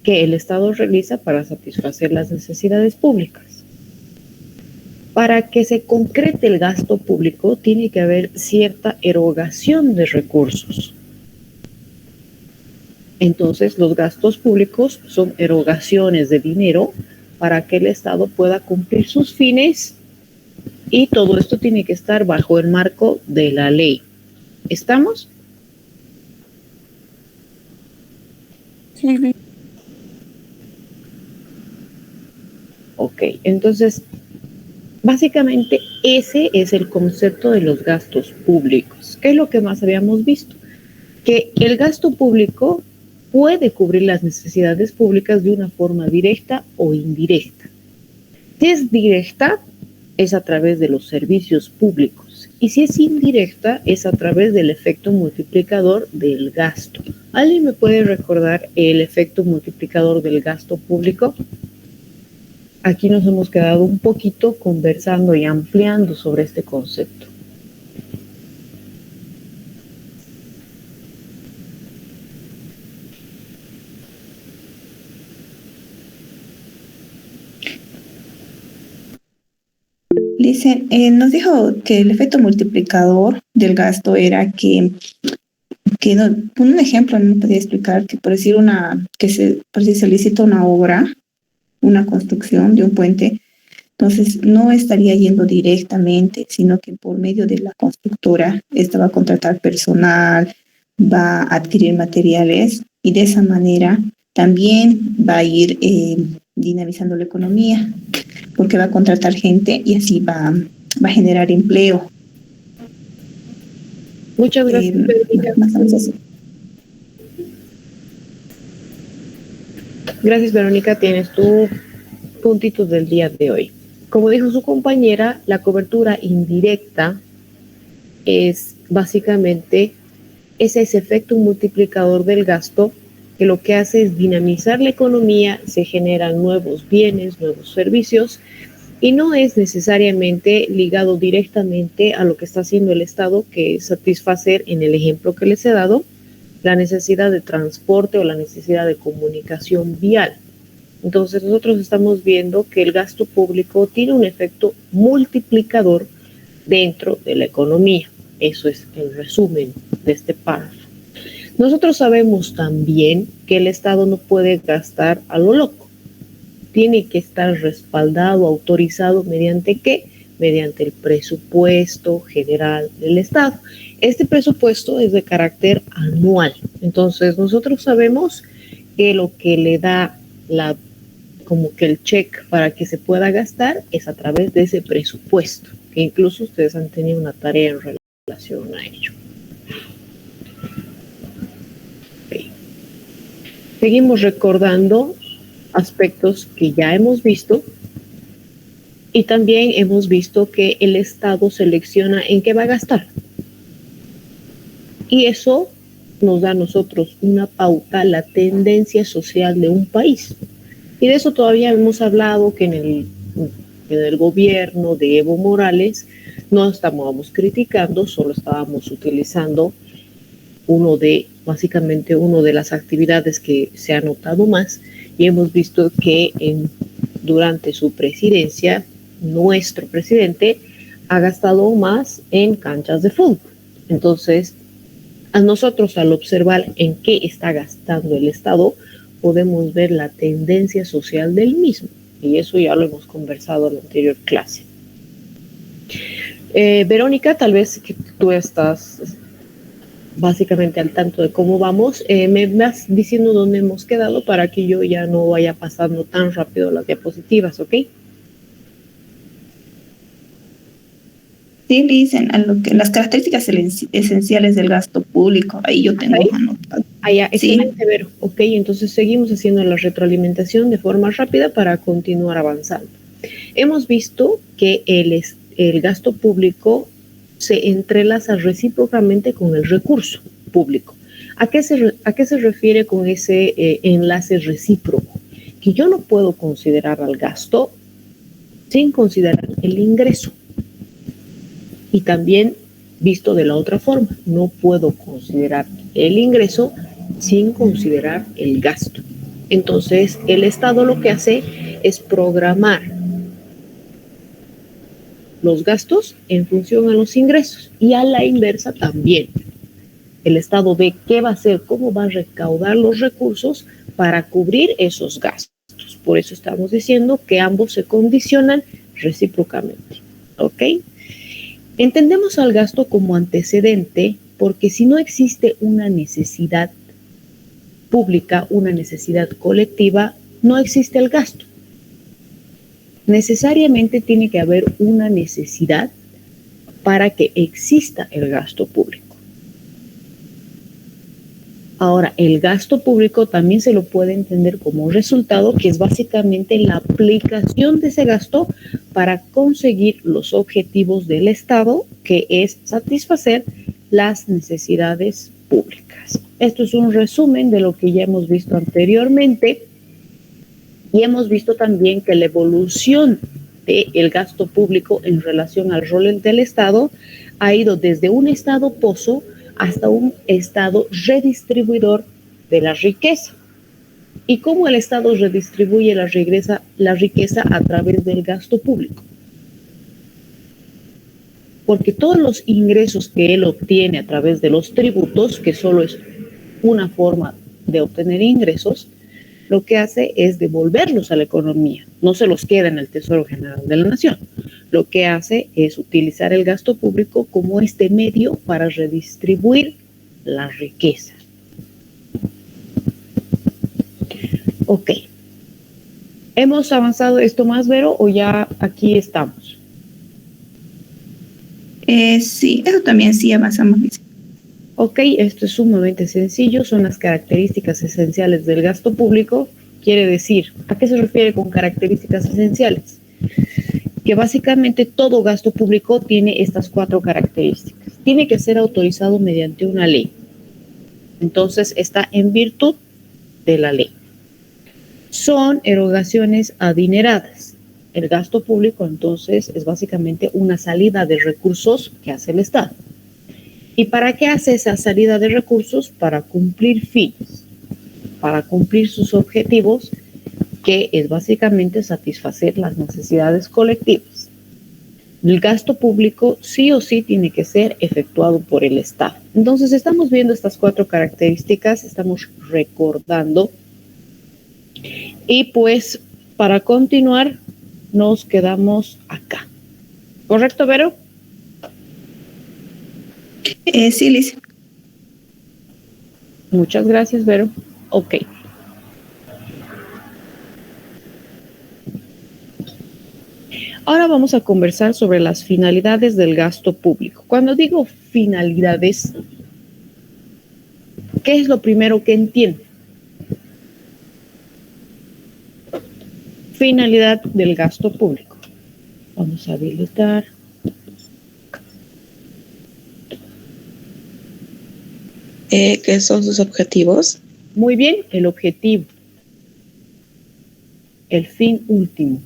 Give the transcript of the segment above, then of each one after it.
que el Estado realiza para satisfacer las necesidades públicas. Para que se concrete el gasto público, tiene que haber cierta erogación de recursos. Entonces, los gastos públicos son erogaciones de dinero para que el Estado pueda cumplir sus fines, y todo esto tiene que estar bajo el marco de la ley. ¿Estamos? Sí. Ok, entonces, básicamente ese es el concepto de los gastos públicos. ¿Qué es lo que más habíamos visto? Que el gasto público puede cubrir las necesidades públicas de una forma directa o indirecta. Si es directa, es a través de los servicios públicos, y si es indirecta, es a través del efecto multiplicador del gasto. ¿Alguien me puede recordar el efecto multiplicador del gasto público? Aquí nos hemos quedado un poquito conversando y ampliando sobre este concepto. Dice, nos dijo que el efecto multiplicador del gasto era que no, un ejemplo no podía explicar que por decir por decir se licita una obra, una construcción de un puente, entonces no estaría yendo directamente, sino que por medio de la constructora, esta va a contratar personal, va a adquirir materiales y de esa manera también va a ir dinamizando la economía, porque va a contratar gente y así va a generar empleo. Muchas gracias, Verónica. Más o menos así. Gracias, Verónica. Tienes tu puntito del día de hoy. Como dijo su compañera, la cobertura indirecta es básicamente ese efecto multiplicador del gasto, que lo que hace es dinamizar la economía, se generan nuevos bienes, nuevos servicios, y no es necesariamente ligado directamente a lo que está haciendo el Estado, que es satisfacer, en el ejemplo que les he dado, la necesidad de transporte o la necesidad de comunicación vial. Entonces nosotros estamos viendo que el gasto público tiene un efecto multiplicador dentro de la economía. Eso es el resumen de este párrafo. Nosotros sabemos también que el Estado no puede gastar a lo loco. Tiene que estar respaldado, autorizado, ¿mediante qué? Mediante el presupuesto general del Estado. Este presupuesto es de carácter anual. Entonces nosotros sabemos que lo que le da como que el check para que se pueda gastar es a través de ese presupuesto, que incluso ustedes han tenido una tarea en relación a ello. Okay. Seguimos recordando aspectos que ya hemos visto, y también hemos visto que el Estado selecciona en qué va a gastar, y eso nos da a nosotros una pauta, la tendencia social de un país. Y de eso todavía hemos hablado, que en el gobierno de Evo Morales no estábamos criticando, solo estábamos utilizando básicamente una de las actividades que se ha notado más, y hemos visto que durante su presidencia, nuestro presidente ha gastado más en canchas de fútbol. Entonces, a nosotros, al observar en qué está gastando el Estado, podemos ver la tendencia social del mismo, y eso ya lo hemos conversado en la anterior clase. Verónica, tal vez que tú estás básicamente al tanto de cómo vamos, me vas diciendo dónde hemos quedado para que yo ya no vaya pasando tan rápido las diapositivas, ¿ok? Sí, dicen las características esenciales del gasto público. Ahí yo tengo anotado. Ya, excelente, sí. Vero. Ok, entonces seguimos haciendo la retroalimentación de forma rápida para continuar avanzando. Hemos visto que el gasto público se entrelaza recíprocamente con el recurso público. ¿A qué se refiere con ese enlace recíproco? Que yo no puedo considerar al gasto sin considerar el ingreso. Y también, visto de la otra forma, no puedo considerar el ingreso sin considerar el gasto. Entonces, el Estado lo que hace es programar los gastos en función a los ingresos y a la inversa también. El Estado ve qué va a hacer, cómo va a recaudar los recursos para cubrir esos gastos. Por eso estamos diciendo que ambos se condicionan recíprocamente. ¿Ok? Entendemos al gasto como antecedente porque si no existe una necesidad pública, una necesidad colectiva, no existe el gasto. Necesariamente tiene que haber una necesidad para que exista el gasto público. Ahora, el gasto público también se lo puede entender como resultado, que es básicamente la aplicación de ese gasto para conseguir los objetivos del Estado, que es satisfacer las necesidades públicas. Esto es un resumen de lo que ya hemos visto anteriormente y hemos visto también que la evolución del gasto público en relación al rol del Estado ha ido desde un Estado pozo hasta un Estado redistribuidor de la riqueza. ¿Y cómo el Estado redistribuye la riqueza a través del gasto público? Porque todos los ingresos que él obtiene a través de los tributos, que solo es una forma de obtener ingresos, lo que hace es devolverlos a la economía, no se los queda en el Tesoro General de la Nación. Lo que hace es utilizar el gasto público como este medio para redistribuir la riqueza. Ok. ¿Hemos avanzado esto más, Vero, o ya aquí estamos? Sí, eso también sí avanzamos. Ok, esto es sumamente sencillo, son las características esenciales del gasto público. Quiere decir, ¿a qué se refiere con características esenciales? Que básicamente todo gasto público tiene estas 4 características. Tiene que ser autorizado mediante una ley. Entonces, está en virtud de la ley. Son erogaciones adineradas. El gasto público, entonces, es básicamente una salida de recursos que hace el Estado. ¿Y para qué hace esa salida de recursos? Para cumplir fines, para cumplir sus objetivos, que es básicamente satisfacer las necesidades colectivas. El gasto público sí o sí tiene que ser efectuado por el Estado. Entonces estamos viendo estas 4 características, estamos recordando y pues para continuar nos quedamos acá. ¿Correcto, Vero? Sí, Liz. Muchas gracias, Vero. Ok. Ahora vamos a conversar sobre las finalidades del gasto público. Cuando digo finalidades, ¿qué es lo primero que entiendo? Finalidad del gasto público. Vamos a habilitar. ¿Qué son sus objetivos? Muy bien, el objetivo. El fin último.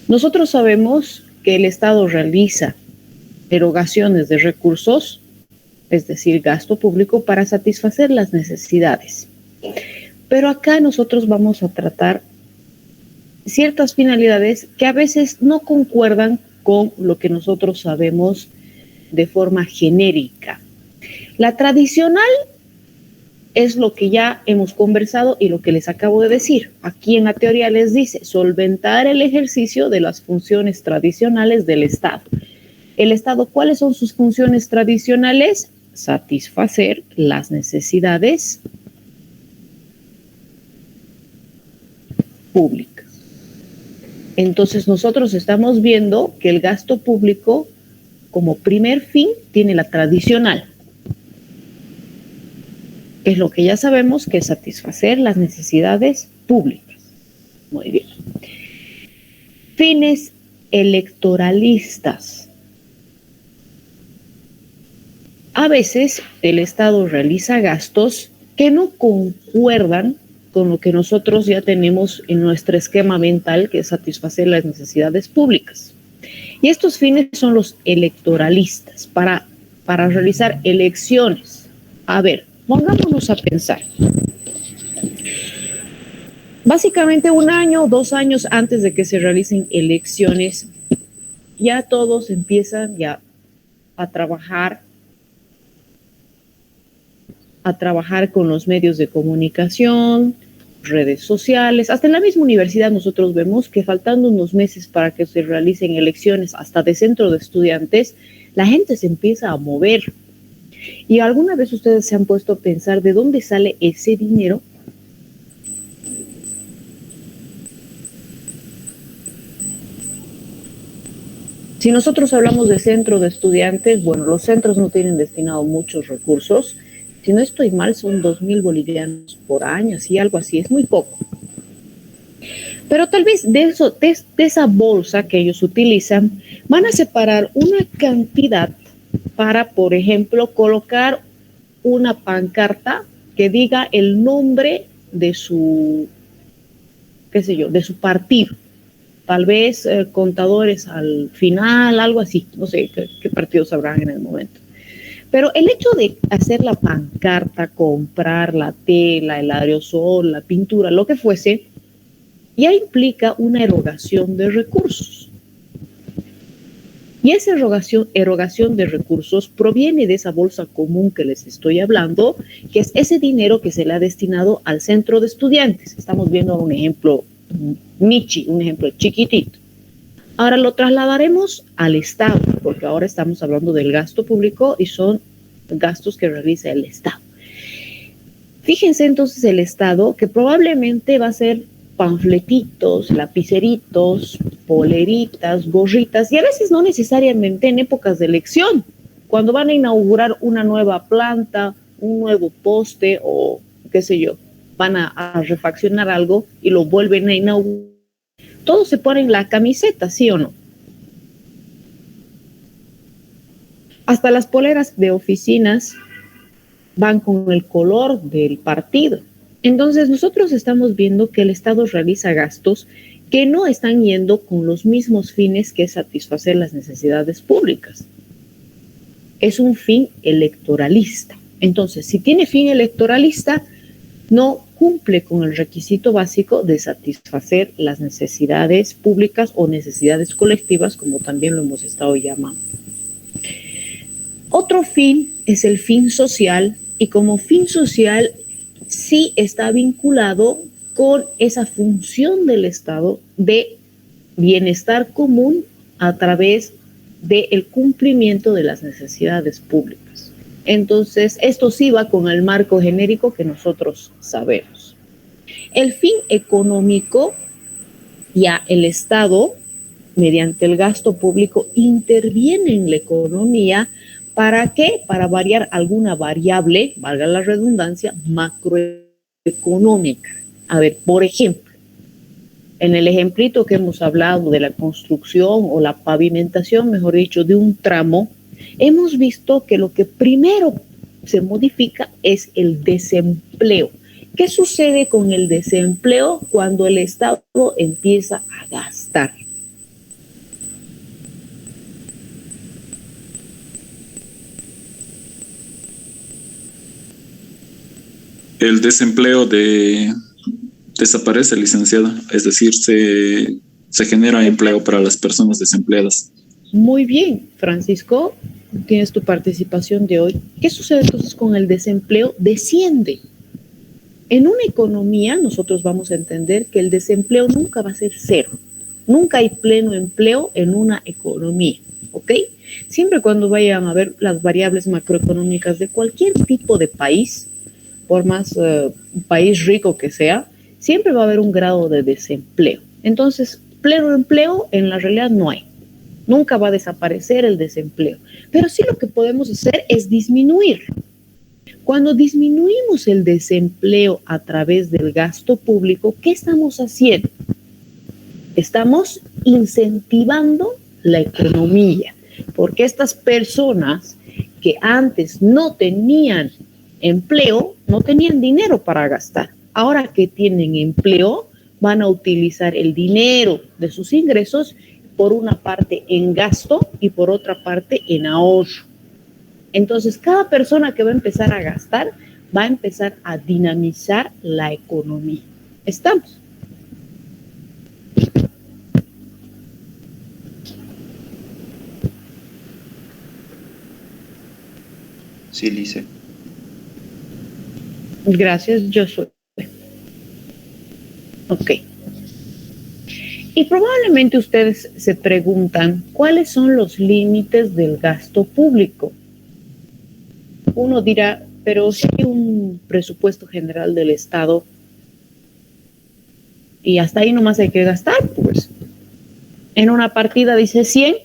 Nosotros sabemos que el Estado realiza erogaciones de recursos, es decir, gasto público, para satisfacer las necesidades. Pero acá nosotros vamos a tratar ciertas finalidades que a veces no concuerdan con lo que nosotros sabemos de forma genérica. La tradicional es lo que ya hemos conversado y lo que les acabo de decir. Aquí en la teoría les dice solventar el ejercicio de las funciones tradicionales del Estado. El Estado, ¿cuáles son sus funciones tradicionales? Satisfacer las necesidades públicas. Entonces nosotros estamos viendo que el gasto público como primer fin tiene la tradicional, que es lo que ya sabemos que es satisfacer las necesidades públicas. Muy bien. Fines electoralistas. A veces el Estado realiza gastos que no concuerdan con lo que nosotros ya tenemos en nuestro esquema mental, que es satisfacer las necesidades públicas. Y estos fines son los electoralistas. ¿Para para realizar elecciones. A ver, pongámonos a pensar. Básicamente 1 año o 2 años antes de que se realicen elecciones, ya todos empiezan ya a trabajar con los medios de comunicación, redes sociales. Hasta en la misma universidad nosotros vemos que faltando unos meses para que se realicen elecciones, hasta de centro de estudiantes, la gente se empieza a mover. ¿Y alguna vez ustedes se han puesto a pensar de dónde sale ese dinero? Si nosotros hablamos de centro de estudiantes, bueno, los centros no tienen destinado muchos recursos. Si no estoy mal, son 2.000 bolivianos por año, así, algo así, es muy poco. Pero tal vez de esa bolsa que ellos utilizan, van a separar una cantidad para, por ejemplo, colocar una pancarta que diga el nombre de su, qué sé yo, de su partido. Tal vez contadores al final, algo así, no sé qué partidos habrán en el momento. Pero el hecho de hacer la pancarta, comprar la tela, el aerosol, la pintura, lo que fuese, ya implica una erogación de recursos. Y esa erogación de recursos proviene de esa bolsa común que les estoy hablando, que es ese dinero que se le ha destinado al centro de estudiantes. Estamos viendo un ejemplo Michi, un ejemplo chiquitito. Ahora lo trasladaremos al Estado, porque ahora estamos hablando del gasto público y son gastos que realiza el Estado. Fíjense entonces el Estado, que probablemente va a ser panfletitos, lapiceritos, poleritas, gorritas, y a veces no necesariamente en épocas de elección, cuando van a inaugurar una nueva planta, un nuevo poste o qué sé yo, van a refaccionar algo y lo vuelven a inaugurar. Todos se ponen la camiseta, ¿sí o no? Hasta las poleras de oficinas van con el color del partido. Entonces nosotros estamos viendo que el Estado realiza gastos que no están yendo con los mismos fines que satisfacer las necesidades públicas. Es un fin electoralista. Entonces, si tiene fin electoralista, no cumple con el requisito básico de satisfacer las necesidades públicas o necesidades colectivas, como también lo hemos estado llamando. Otro fin es el fin social, y como fin social sí está vinculado con esa función del Estado de bienestar común a través del cumplimiento de las necesidades públicas. Entonces, esto sí va con el marco genérico que nosotros sabemos. El fin económico, ya el Estado, mediante el gasto público, interviene en la economía. ¿Para qué? Para variar alguna variable, valga la redundancia, macroeconómica. A ver, por ejemplo, en el ejemplito que hemos hablado de la construcción o la pavimentación, mejor dicho, de un tramo, hemos visto que lo que primero se modifica es el desempleo. ¿Qué sucede con el desempleo cuando el Estado empieza a gastar? El desempleo desaparece, licenciada, es decir, se genera empleo para las personas desempleadas. Muy bien, Francisco, tienes tu participación de hoy. ¿Qué sucede entonces con el desempleo? Desciende. En una economía nosotros vamos a entender que el desempleo nunca va a ser cero. Nunca hay pleno empleo en una economía, ¿ok? Siempre cuando vayan a ver las variables macroeconómicas de cualquier tipo de país, por más país rico que sea, siempre va a haber un grado de desempleo. Entonces, pleno empleo en la realidad no hay. Nunca va a desaparecer el desempleo. Pero sí lo que podemos hacer es disminuir. Cuando disminuimos el desempleo a través del gasto público, ¿qué estamos haciendo? Estamos incentivando la economía, porque estas personas que antes no tenían empleo, no tenían dinero para gastar. Ahora que tienen empleo, van a utilizar el dinero de sus ingresos por una parte en gasto y por otra parte en ahorro. Entonces, cada persona que va a empezar a gastar va a empezar a dinamizar la economía. ¿Estamos? Sí, Lice. Gracias, yo soy. Ok. Y probablemente ustedes se preguntan, ¿cuáles son los límites del gasto público? Uno dirá, pero si hay un presupuesto general del Estado y hasta ahí nomás hay que gastar, pues. En una partida dice 100,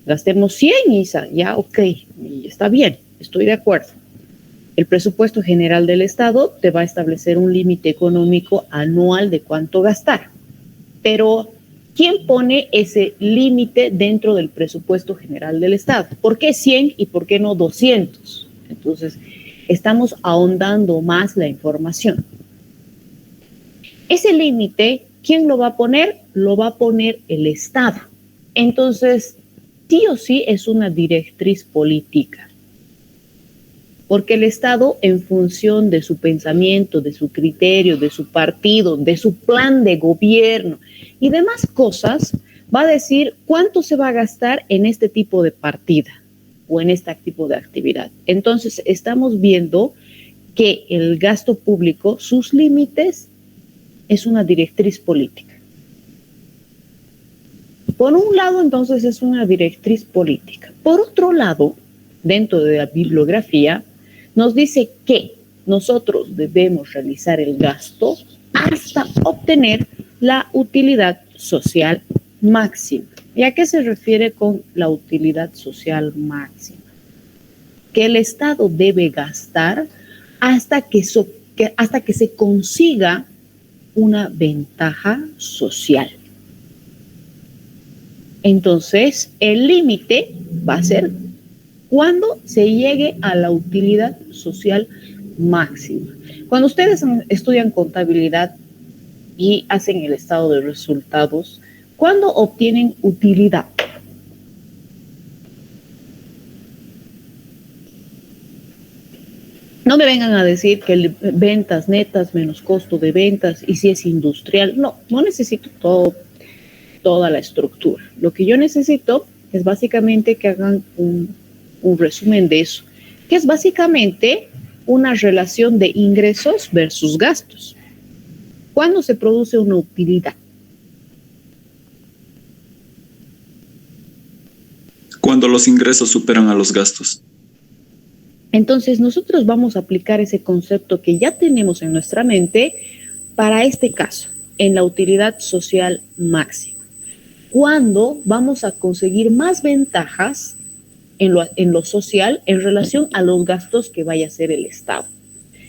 gastemos 100, Isa, ya, ok, y está bien, estoy de acuerdo. El presupuesto general del Estado te va a establecer un límite económico anual de cuánto gastar. Pero, ¿quién pone ese límite dentro del presupuesto general del Estado? ¿Por qué 100 y por qué no 200? Entonces, estamos ahondando más la información. Ese límite, ¿quién lo va a poner? Lo va a poner el Estado. Entonces, sí o sí es una directriz política. Porque el Estado, en función de su pensamiento, de su criterio, de su partido, de su plan de gobierno y demás cosas, va a decir cuánto se va a gastar en este tipo de partida o en este tipo de actividad. Entonces, estamos viendo que el gasto público, sus límites, es una directriz política. Por un lado, entonces, es una directriz política. Por otro lado, dentro de la bibliografía, nos dice que nosotros debemos realizar el gasto hasta obtener la utilidad social máxima. ¿Y a qué se refiere con la utilidad social máxima? Que el Estado debe gastar hasta que se consiga una ventaja social. Entonces, el límite va a ser cuando se llegue a la utilidad social máxima. Cuando ustedes estudian contabilidad y hacen el estado de resultados, ¿cuándo obtienen utilidad? No me vengan a decir que ventas netas menos costo de ventas y si es industrial. No, no necesito toda la estructura. Lo que yo necesito es básicamente que hagan un resumen de eso, que es básicamente una relación de ingresos versus gastos. ¿Cuándo se produce una utilidad? Cuando los ingresos superan a los gastos. Entonces nosotros vamos a aplicar ese concepto que ya tenemos en nuestra mente para este caso, en la utilidad social máxima. ¿Cuándo vamos a conseguir más ventajas en lo social en relación a los gastos que vaya a hacer el Estado?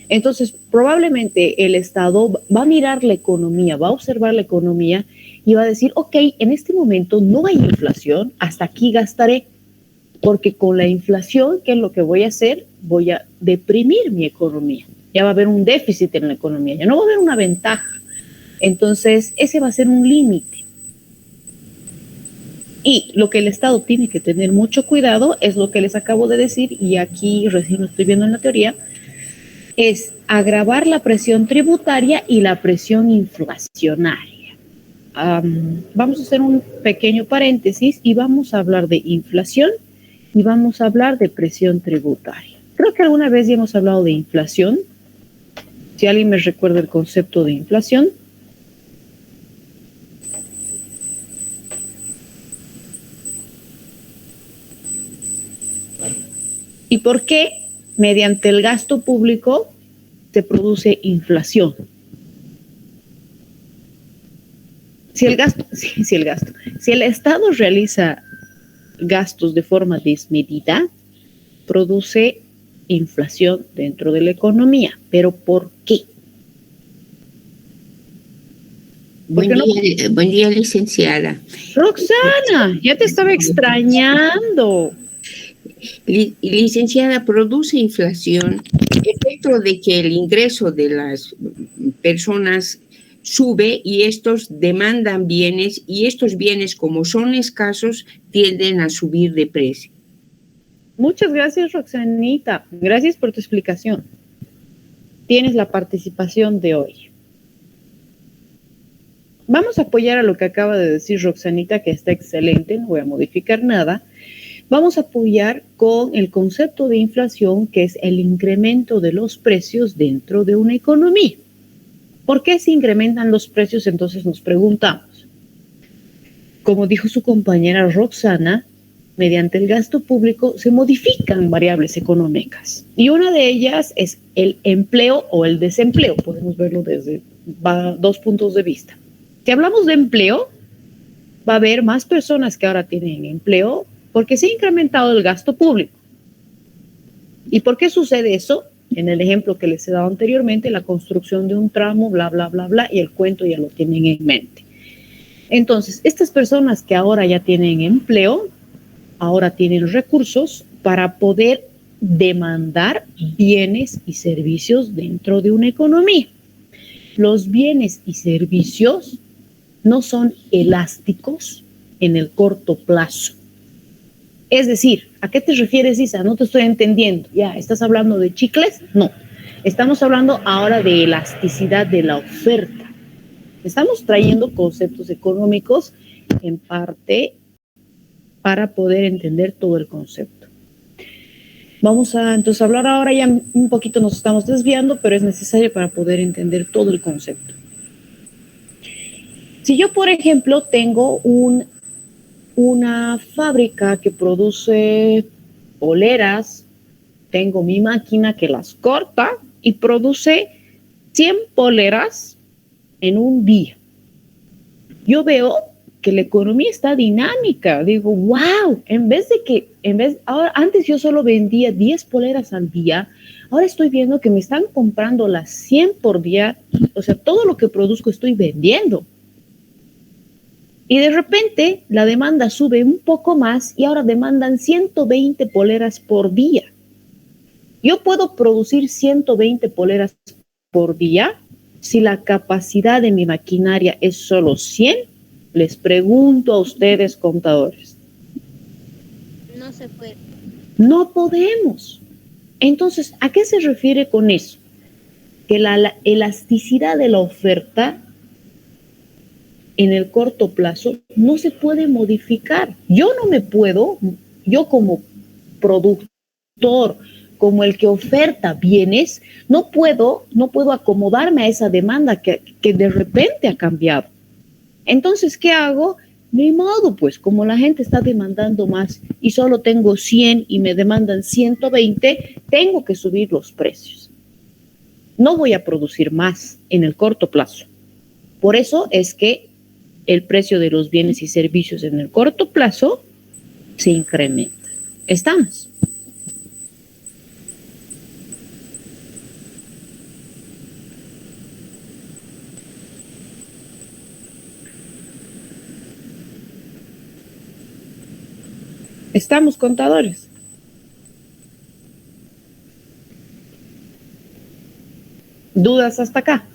Entonces, probablemente el Estado va a mirar la economía, va a observar la economía y va a decir, ok, en este momento no hay inflación, hasta aquí gastaré, porque con la inflación, ¿qué es lo que voy a hacer? Voy a deprimir mi economía. Ya va a haber un déficit en la economía, ya no va a haber una ventaja. Entonces, ese va a ser un límite. Y lo que el Estado tiene que tener mucho cuidado es lo que les acabo de decir, y aquí recién lo estoy viendo en la teoría, es agravar la presión tributaria y la presión inflacionaria. Vamos a hacer un pequeño paréntesis y vamos a hablar de inflación y vamos a hablar de presión tributaria. Creo que alguna vez ya hemos hablado de inflación. Si alguien me recuerda el concepto de inflación. ¿Y por qué mediante el gasto público se produce inflación? Si el Estado realiza gastos de forma desmedida, produce inflación dentro de la economía. ¿Pero por qué? Buen día, licenciada. Roxana, ya te estaba extrañando. Licenciada, produce inflación, efecto de que el ingreso de las personas sube y estos demandan bienes y estos bienes, como son escasos, tienden a subir de precio. Muchas gracias, Roxanita. Gracias por tu explicación. Tienes la participación de hoy. Vamos a apoyar a lo que acaba de decir Roxanita, que está excelente, no voy a modificar nada. Vamos a apoyar con el concepto de inflación, que es el incremento de los precios dentro de una economía. ¿Por qué se incrementan los precios? Entonces nos preguntamos. Como dijo su compañera Roxana, mediante el gasto público se modifican variables económicas. Y una de ellas es el empleo o el desempleo. Podemos verlo desde dos puntos de vista. Si hablamos de empleo, va a haber más personas que ahora tienen empleo porque se ha incrementado el gasto público. ¿Y por qué sucede eso? En el ejemplo que les he dado anteriormente, la construcción de un tramo, bla, bla, bla, bla, y el cuento ya lo tienen en mente. Entonces, estas personas que ahora ya tienen empleo, ahora tienen recursos para poder demandar bienes y servicios dentro de una economía. Los bienes y servicios no son elásticos en el corto plazo. Es decir, ¿a qué te refieres, Isa? No te estoy entendiendo. ¿Ya estás hablando de chicles? No. Estamos hablando ahora de elasticidad de la oferta. Estamos trayendo conceptos económicos en parte para poder entender todo el concepto. Vamos a entonces hablar ahora, ya un poquito nos estamos desviando, pero es necesario para poder entender todo el concepto. Si yo, por ejemplo, tengo una fábrica que produce poleras, tengo mi máquina que las corta y produce 100 poleras en un día. Yo veo que la economía está dinámica. Digo, wow, ahora, antes yo solo vendía 10 poleras al día, ahora estoy viendo que me están comprando las 100 por día, o sea, todo lo que produzco estoy vendiendo. Y de repente la demanda sube un poco más y ahora demandan 120 poleras por día. Yo puedo producir 120 poleras por día si la capacidad de mi maquinaria es solo 100. Les pregunto a ustedes, contadores. No se puede. No podemos. Entonces, ¿a qué se refiere con eso? Que la elasticidad de la oferta en el corto plazo no se puede modificar. Yo como productor, como el que oferta bienes, no puedo acomodarme a esa demanda que de repente ha cambiado. Entonces, ¿qué hago? Ni modo, pues, como la gente está demandando más y solo tengo 100 y me demandan 120, tengo que subir los precios. No voy a producir más en el corto plazo. Por eso es que el precio de los bienes y servicios en el corto plazo se incrementa. ¿Estamos? ¿Estamos, contadores? ¿Dudas hasta acá?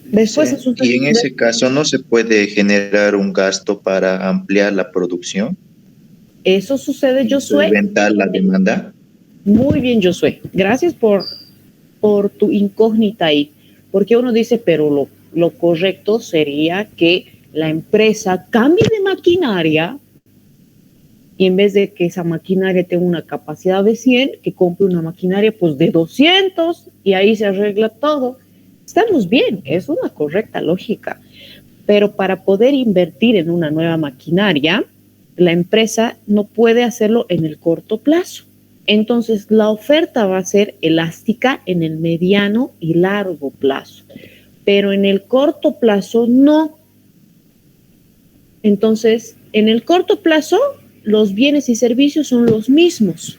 Después Sí. Y en ese caso, ¿no se puede generar un gasto para ampliar la producción? Eso sucede, Josué. Solventar la demanda. Muy bien, Josué. Gracias por tu incógnita ahí. Porque uno dice, pero lo correcto sería que la empresa cambie de maquinaria y en vez de que esa maquinaria tenga una capacidad de 100, que compre una maquinaria pues de 200 y ahí se arregla todo. Estamos bien, es una correcta lógica. Pero para poder invertir en una nueva maquinaria, la empresa no puede hacerlo en el corto plazo. Entonces, la oferta va a ser elástica en el mediano y largo plazo, pero en el corto plazo no. Entonces, en el corto plazo, los bienes y servicios son los mismos,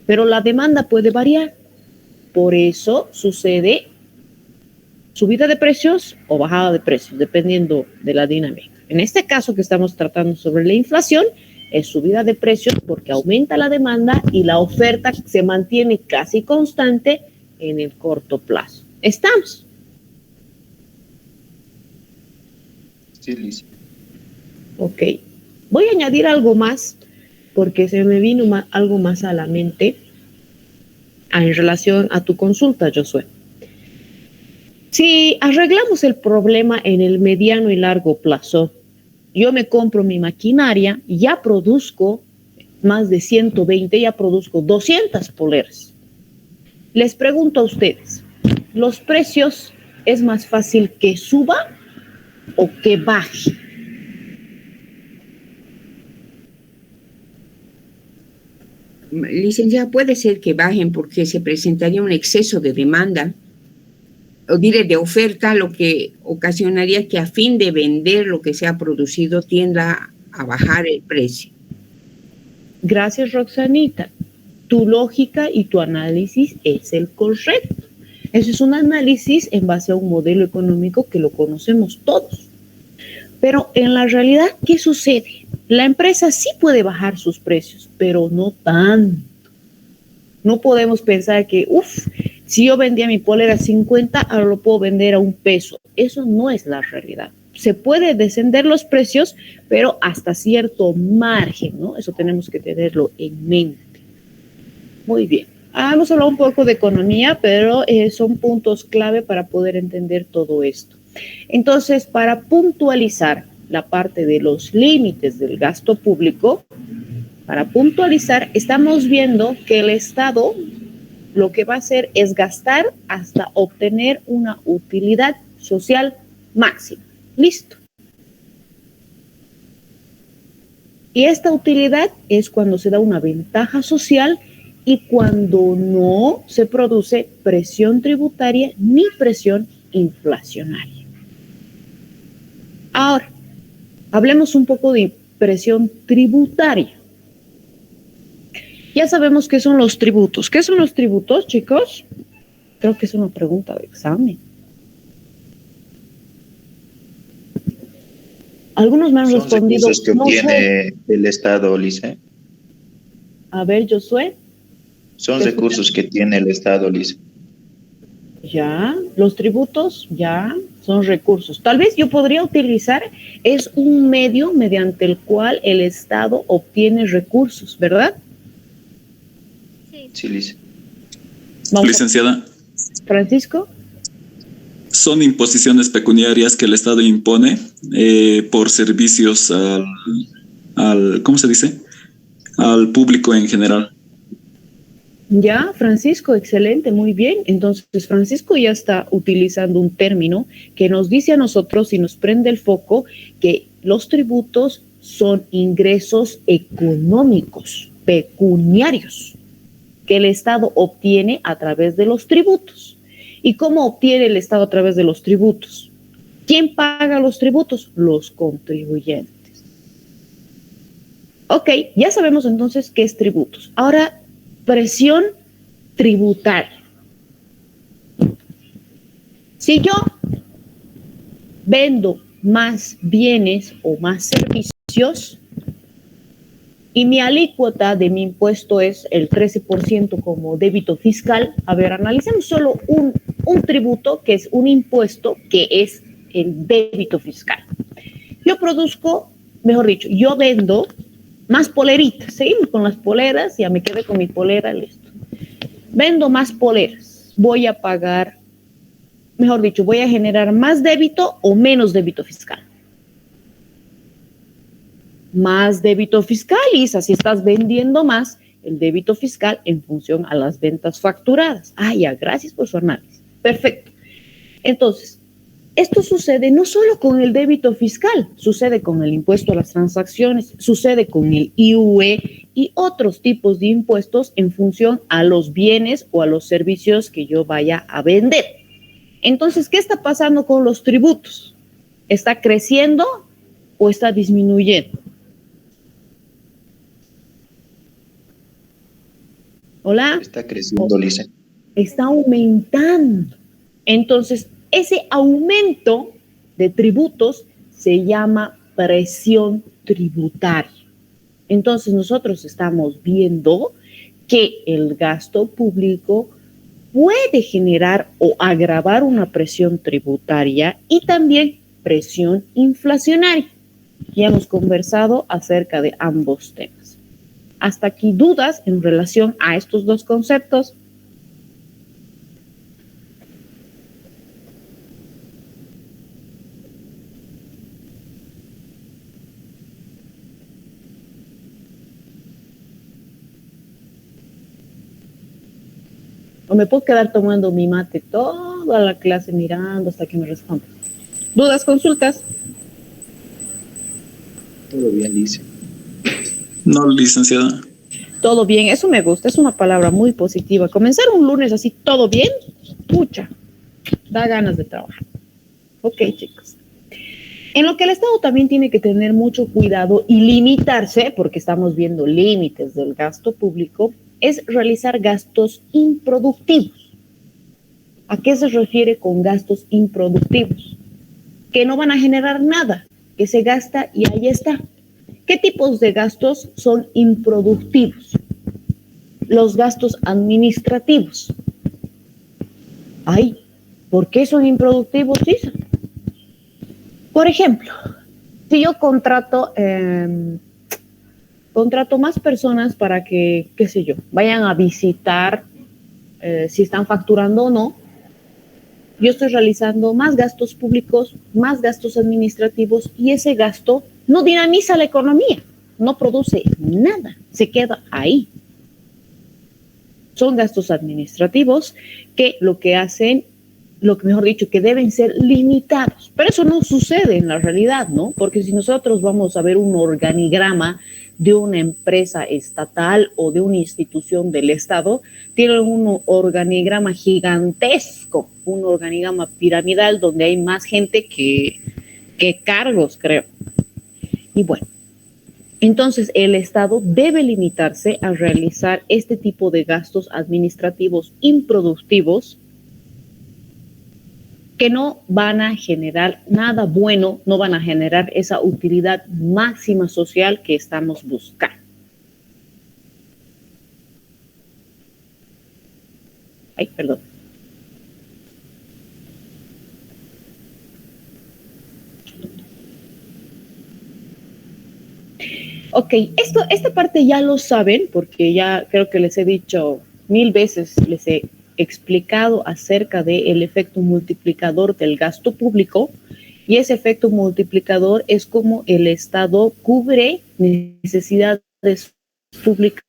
pero la demanda puede variar. Por eso sucede subida de precios o bajada de precios, dependiendo de la dinámica. En este caso que estamos tratando sobre la inflación, es subida de precios porque aumenta la demanda y la oferta se mantiene casi constante en el corto plazo. ¿Estamos? Sí, Liz. Ok. Voy a añadir algo más porque se me vino algo más a la mente en relación a tu consulta, Josué. Si arreglamos el problema en el mediano y largo plazo, yo me compro mi maquinaria, ya produzco más de 120, ya produzco 200 poleras. Les pregunto a ustedes, ¿los precios es más fácil que suba o que baje? Licenciada, puede ser que bajen porque se presentaría un exceso de demanda, o diré de oferta, lo que ocasionaría que a fin de vender lo que se ha producido tienda a bajar el precio. Gracias, Roxanita. Tu lógica y tu análisis es el correcto. Ese es un análisis en base a un modelo económico que lo conocemos todos. Pero en la realidad, ¿qué sucede? La empresa sí puede bajar sus precios, pero no tanto. No podemos pensar que, si yo vendía mi polera a 50, ahora lo puedo vender a $1. Eso no es la realidad. Se puede descender los precios, pero hasta cierto margen, ¿no? Eso tenemos que tenerlo en mente. Muy bien. Hemos hablado un poco de economía, pero son puntos clave para poder entender todo esto. Entonces, para puntualizar la parte de los límites del gasto público, estamos viendo que el Estado lo que va a hacer es gastar hasta obtener una utilidad social máxima. Listo. Y esta utilidad es cuando se da una ventaja social y cuando no se produce presión tributaria ni presión inflacionaria. Ahora, hablemos un poco de presión tributaria. Ya sabemos qué son los tributos. ¿Qué son los tributos, chicos? Creo que es una pregunta de examen. Algunos me han respondido. Son recursos que obtiene el Estado, Lice. A ver, Josué. Son recursos que tiene el Estado, Lice. Ya, los tributos, ya, son recursos. Tal vez yo podría utilizar, es un medio mediante el cual el Estado obtiene recursos, ¿verdad? Sí, Lice. Licenciada. Francisco. Son imposiciones pecuniarias que el Estado impone por servicios al, ¿cómo se dice? Al público en general. Ya, Francisco, excelente, muy bien. Entonces, Francisco ya está utilizando un término que nos dice a nosotros y nos prende el foco que los tributos son ingresos económicos, pecuniarios, que el Estado obtiene a través de los tributos. ¿Y cómo obtiene el Estado a través de los tributos? ¿Quién paga los tributos? Los contribuyentes. Ok, ya sabemos entonces qué es tributos. Ahora, presión tributaria. Si yo vendo más bienes o más servicios y mi alícuota de mi impuesto es el 13% como débito fiscal, a ver, analicemos solo un tributo que es un impuesto que es el débito fiscal. Yo produzco, mejor dicho, yo vendo más poleritas. Seguimos con las poleras, ya me quedé con mi polera, listo. Vendo más poleras. Voy a pagar, mejor dicho, voy a generar más débito o menos débito fiscal. Más débito fiscal, Isa, si estás vendiendo más, el débito fiscal en función a las ventas facturadas. Ah, ya, gracias por su análisis. Perfecto. Entonces, esto sucede no solo con el débito fiscal, sucede con el impuesto a las transacciones, sucede con el IUE y otros tipos de impuestos en función a los bienes o a los servicios que yo vaya a vender. Entonces, ¿qué está pasando con los tributos? ¿Está creciendo o está disminuyendo? Hola. Está creciendo, Lice. Está aumentando. Entonces, ese aumento de tributos se llama presión tributaria. Entonces, nosotros estamos viendo que el gasto público puede generar o agravar una presión tributaria y también presión inflacionaria. y hemos conversado acerca de ambos temas. Hasta aquí, ¿dudas en relación a estos dos conceptos? O me puedo quedar tomando mi mate toda la clase mirando hasta que me respondan. ¿Dudas, consultas? Todo bien, dice. No, licenciada. Todo bien, eso me gusta, es una palabra muy positiva. Comenzar un lunes así, todo bien, pucha, da ganas de trabajar. Ok, chicos. En lo que el Estado también tiene que tener mucho cuidado y limitarse, porque estamos viendo límites del gasto público, es realizar gastos improductivos. ¿A qué se refiere con gastos improductivos? Que no van a generar nada, que se gasta y ahí está. ¿Qué tipos de gastos son improductivos? Los gastos administrativos. Ay, ¿por qué son improductivos, Isa? Por ejemplo, si yo contrato más personas para que, qué sé yo, vayan a visitar si están facturando o no, yo estoy realizando más gastos públicos, más gastos administrativos y ese gasto no dinamiza la economía, no produce nada, se queda ahí. Son gastos administrativos que lo que hacen, mejor dicho, que deben ser limitados. Pero eso no sucede en la realidad, ¿no? Porque si nosotros vamos a ver un organigrama de una empresa estatal o de una institución del Estado, tienen un organigrama gigantesco, un organigrama piramidal donde hay más gente que cargos, creo. Y bueno, entonces el Estado debe limitarse a realizar este tipo de gastos administrativos improductivos que no van a generar nada bueno, no van a generar esa utilidad máxima social que estamos buscando. Ay, perdón. Ok, esta parte ya lo saben porque ya creo que les he dicho 1000 veces, les he explicado acerca del efecto multiplicador del gasto público y ese efecto multiplicador es como el Estado cubre necesidades públicas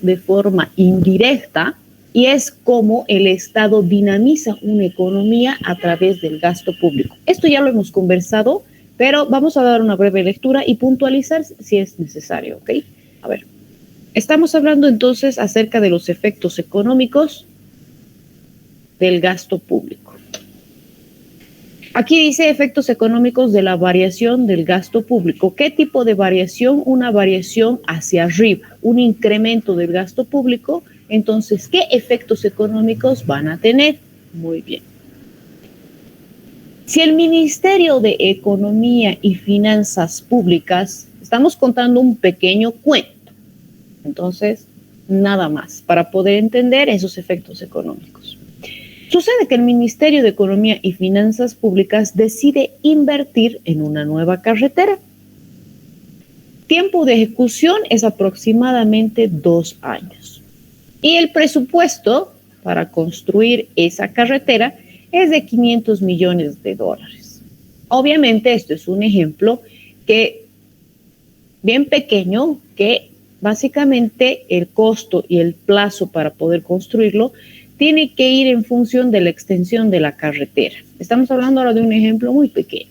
de forma indirecta y es como el Estado dinamiza una economía a través del gasto público. Esto ya lo hemos conversado, pero vamos a dar una breve lectura y puntualizar si es necesario, ¿ok? A ver. Estamos hablando entonces acerca de los efectos económicos del gasto público. Aquí dice efectos económicos de la variación del gasto público. ¿Qué tipo de variación? Una variación hacia arriba, un incremento del gasto público. Entonces, ¿qué efectos económicos van a tener? Muy bien. Si el Ministerio de Economía y Finanzas Públicas, estamos contando un pequeño cuento. Entonces, nada más para poder entender esos efectos económicos. Sucede que el Ministerio de Economía y Finanzas Públicas decide invertir en una nueva carretera. Tiempo de ejecución es aproximadamente 2 años. Y el presupuesto para construir esa carretera es de $500 millones. Obviamente, esto es un ejemplo bien pequeño que básicamente el costo y el plazo para poder construirlo tiene que ir en función de la extensión de la carretera. Estamos hablando ahora de un ejemplo muy pequeño.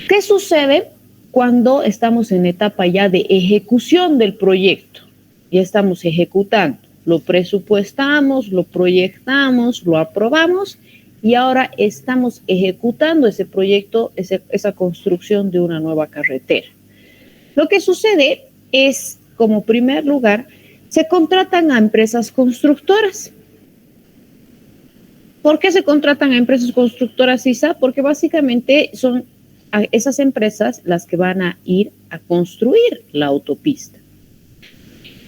¿Qué sucede cuando estamos en etapa ya de ejecución del proyecto? Ya estamos ejecutando, lo presupuestamos, lo proyectamos, lo aprobamos y ahora estamos ejecutando ese proyecto, esa construcción de una nueva carretera. Lo que sucede es, como primer lugar, se contratan a empresas constructoras. ¿Por qué se contratan a empresas constructoras, Isa? Porque básicamente son esas empresas las que van a ir a construir la autopista.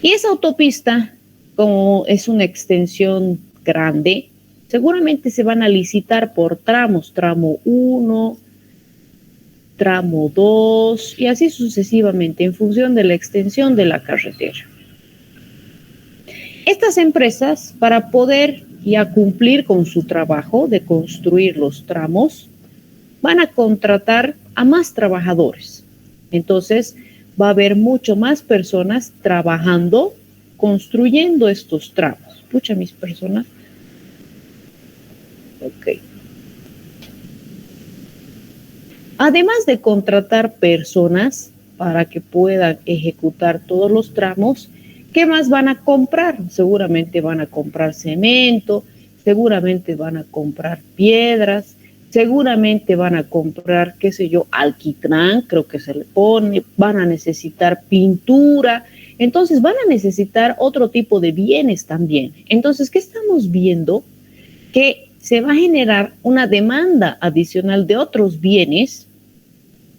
Y esa autopista, como es una extensión grande, seguramente se van a licitar por tramos, tramo 1, tramo 2 y así sucesivamente en función de la extensión de la carretera. Estas empresas, para poder ya cumplir con su trabajo de construir los tramos, van a contratar a más trabajadores. Entonces, va a haber mucho más personas trabajando, construyendo estos tramos. Pucha, mis personas. Ok. Además de contratar personas para que puedan ejecutar todos los tramos, ¿qué más van a comprar? Seguramente van a comprar cemento, seguramente van a comprar piedras, seguramente van a comprar, qué sé yo, alquitrán, creo que se le pone, van a necesitar pintura, entonces van a necesitar otro tipo de bienes también. Entonces, ¿qué estamos viendo? Que se va a generar una demanda adicional de otros bienes,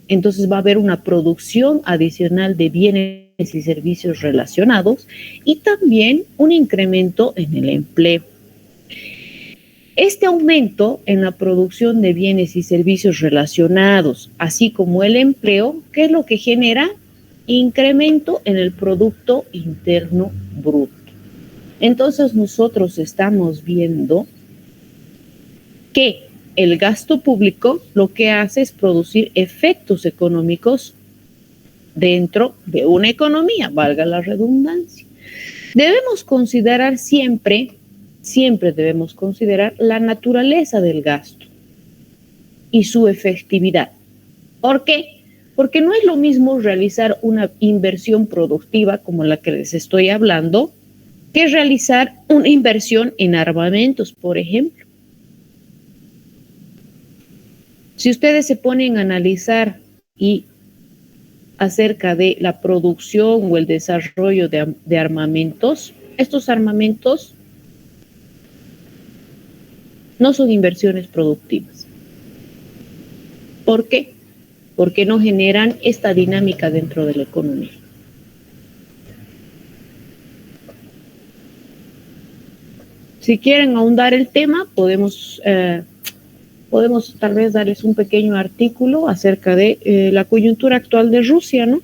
entonces va a haber una producción adicional de bienes y servicios relacionados y también un incremento en el empleo. Este aumento en la producción de bienes y servicios relacionados, así como el empleo, ¿qué es lo que genera? Incremento en el Producto Interno Bruto. Entonces nosotros estamos viendo que el gasto público lo que hace es producir efectos económicos dentro de una economía, valga la redundancia. Debemos considerar siempre debemos considerar la naturaleza del gasto y su efectividad. ¿Por qué? Porque no es lo mismo realizar una inversión productiva como la que les estoy hablando que realizar una inversión en armamentos, por ejemplo. Si ustedes se ponen a analizar y acerca de la producción o el desarrollo de armamentos, estos armamentos no son inversiones productivas. ¿Por qué? Porque no generan esta dinámica dentro de la economía. Si quieren ahondar el tema, podemos tal vez darles un pequeño artículo acerca de la coyuntura actual de Rusia, ¿no?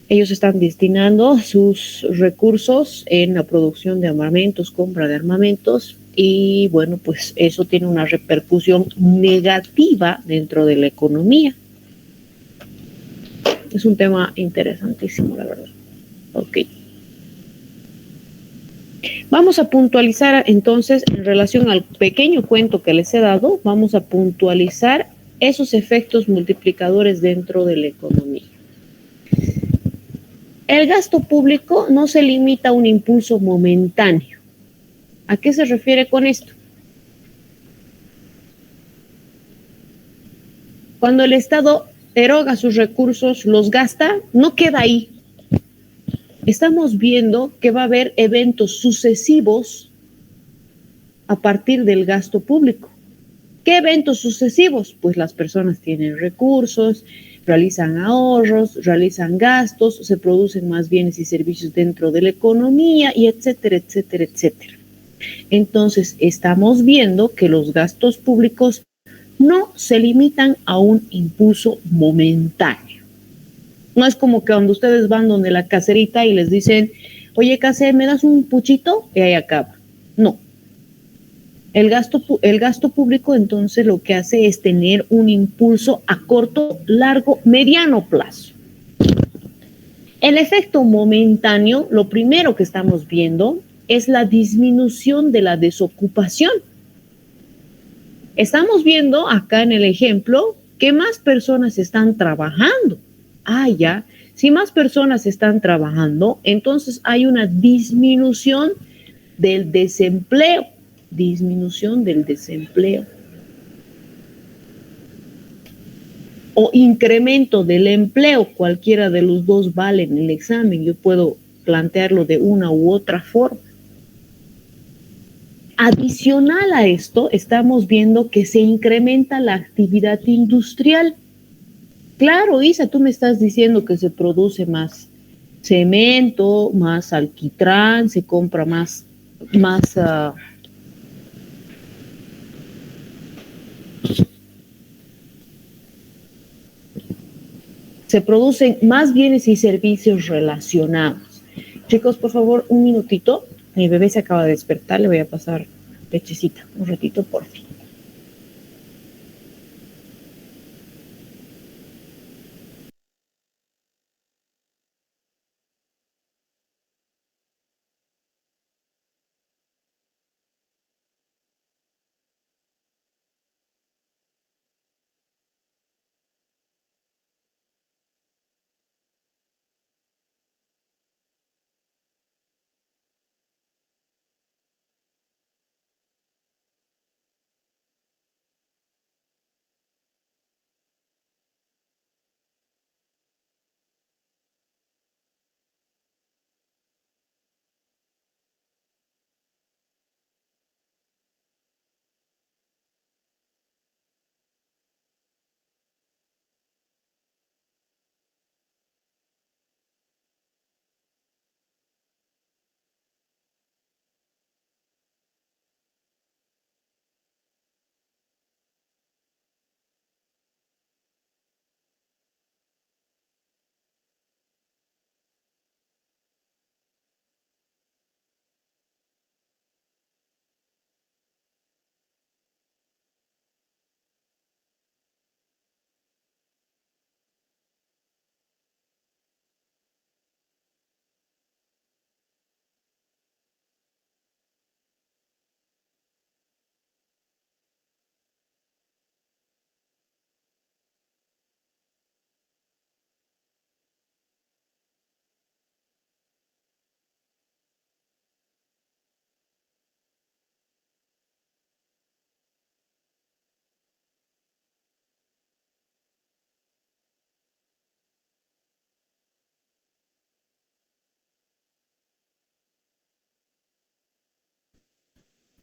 Ellos están destinando sus recursos en la producción de armamentos, compra de armamentos, y bueno, pues eso tiene una repercusión negativa dentro de la economía. Es un tema interesantísimo, la verdad. Ok. Vamos a puntualizar entonces en relación al pequeño cuento que les he dado, vamos a puntualizar esos efectos multiplicadores dentro de la economía. El gasto público no se limita a un impulso momentáneo. ¿A qué se refiere con esto? Cuando el Estado eroga sus recursos, los gasta, no queda ahí. Estamos viendo que va a haber eventos sucesivos a partir del gasto público. ¿Qué eventos sucesivos? Pues las personas tienen recursos, realizan ahorros, realizan gastos, se producen más bienes y servicios dentro de la economía y etcétera, etcétera, etcétera. Entonces, estamos viendo que los gastos públicos no se limitan a un impulso momentáneo. No es como que cuando ustedes van donde la caserita y les dicen, oye, caser, ¿me das un puchito? Y ahí acaba. No. El gasto público entonces lo que hace es tener un impulso a corto, largo, mediano plazo. El efecto momentáneo, lo primero que estamos viendo es la disminución de la desocupación. Estamos viendo acá en el ejemplo que más personas están trabajando. Ya, si más personas están trabajando, entonces hay una disminución del desempleo. O incremento del empleo, cualquiera de los dos vale en el examen, yo puedo plantearlo de una u otra forma. Adicional a esto, estamos viendo que se incrementa la actividad industrial. Claro, Isa, tú me estás diciendo que se produce más cemento, más alquitrán, se compra más Se producen más bienes y servicios relacionados. Chicos, por favor, un minutito. Mi bebé se acaba de despertar, le voy a pasar lechecita. Un ratito, por fin.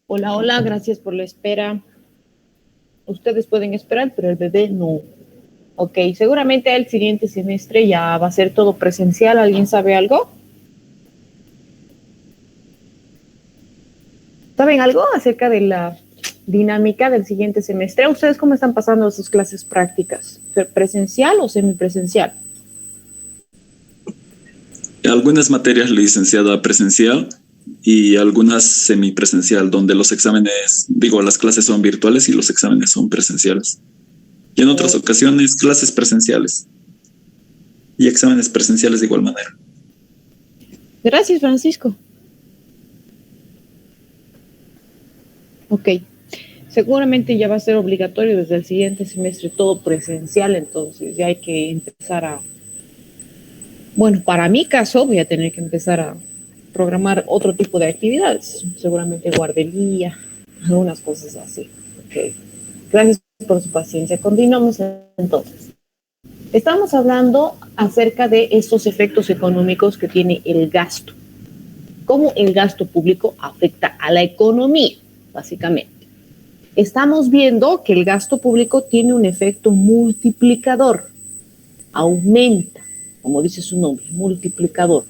Hola, hola, gracias por la espera. Ustedes pueden esperar, pero el bebé no. Ok, seguramente el siguiente semestre ya va a ser todo presencial. ¿Alguien sabe algo? ¿Saben algo acerca de la dinámica del siguiente semestre? ¿Ustedes cómo están pasando sus clases prácticas? ¿Presencial o semipresencial? Algunas materias licenciada presencial y algunas semipresencial, donde los exámenes, digo, las clases son virtuales y los exámenes son presenciales. Y en otras ocasiones, clases presenciales y exámenes presenciales de igual manera. Gracias, Francisco. Ok. Seguramente ya va a ser obligatorio desde el siguiente semestre todo presencial, entonces ya hay que empezar a... Bueno, para mi caso voy a tener que empezar a programar otro tipo de actividades, seguramente guardería, algunas cosas así. Ok. Gracias por su paciencia. Continuamos entonces. Estamos hablando acerca de estos efectos económicos que tiene el gasto. Cómo el gasto público afecta a la economía, básicamente. Estamos viendo que el gasto público tiene un efecto multiplicador. Aumenta, como dice su nombre, multiplicador.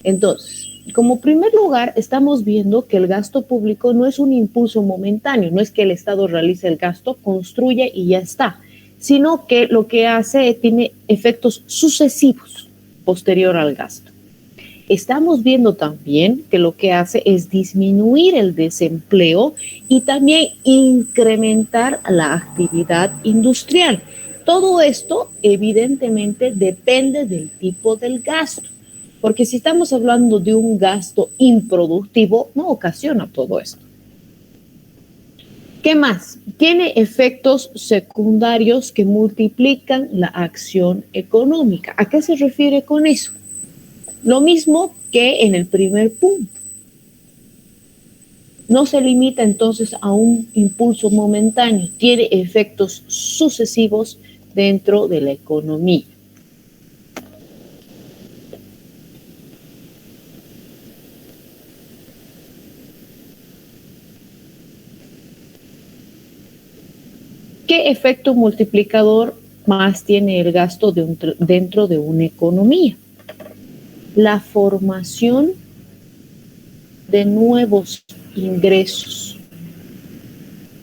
Entonces, como primer lugar, estamos viendo que el gasto público no es un impulso momentáneo, no es que el Estado realice el gasto, construye y ya está, sino que lo que hace tiene efectos sucesivos posterior al gasto. Estamos viendo también que lo que hace es disminuir el desempleo y también incrementar la actividad industrial. Todo esto evidentemente depende del tipo del gasto, porque si estamos hablando de un gasto improductivo, no ocasiona todo esto. ¿Qué más? Tiene efectos secundarios que multiplican la acción económica. ¿A qué se refiere con eso? Lo mismo que en el primer punto. No se limita entonces a un impulso momentáneo, tiene efectos sucesivos dentro de la economía. ¿Qué efecto multiplicador más tiene el gasto dentro de una economía? La formación de nuevos ingresos.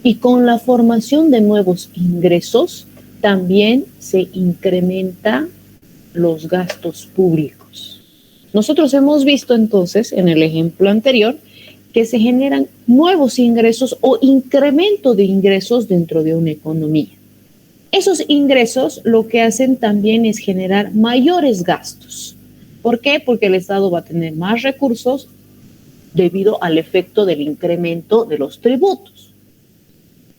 Y con la formación de nuevos ingresos también se incrementa los gastos públicos. Nosotros hemos visto entonces en el ejemplo anterior que se generan nuevos ingresos o incremento de ingresos dentro de una economía. Esos ingresos lo que hacen también es generar mayores gastos. ¿Por qué? Porque el Estado va a tener más recursos debido al efecto del incremento de los tributos.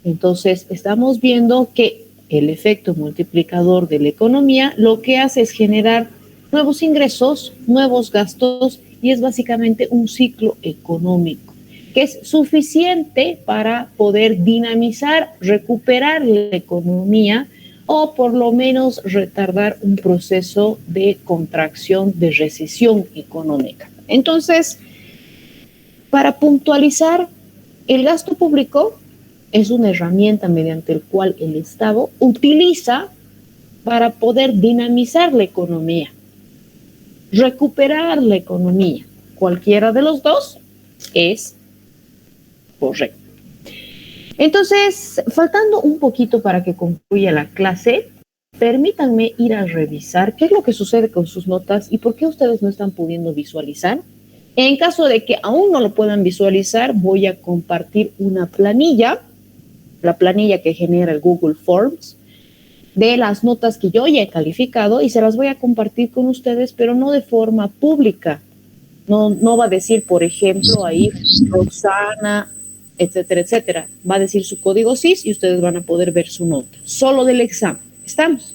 Entonces, estamos viendo que el efecto multiplicador de la economía lo que hace es generar nuevos ingresos, nuevos gastos, y es básicamente un ciclo económico que es suficiente para poder dinamizar, recuperar la economía o por lo menos retardar un proceso de contracción, de recesión económica. Entonces, para puntualizar, el gasto público es una herramienta mediante la cual el Estado utiliza para poder dinamizar la economía, recuperar la economía. Cualquiera de los dos es correcto. Entonces, faltando un poquito para que concluya la clase, permítanme ir a revisar qué es lo que sucede con sus notas y por qué ustedes no están pudiendo visualizar. En caso de que aún no lo puedan visualizar, voy a compartir una planilla, la planilla que genera el Google Forms, de las notas que yo ya he calificado y se las voy a compartir con ustedes, pero no de forma pública. No va a decir, por ejemplo, ahí Roxana, etcétera, etcétera. Va a decir su código CIS y ustedes van a poder ver su nota. Solo del examen. ¿Estamos?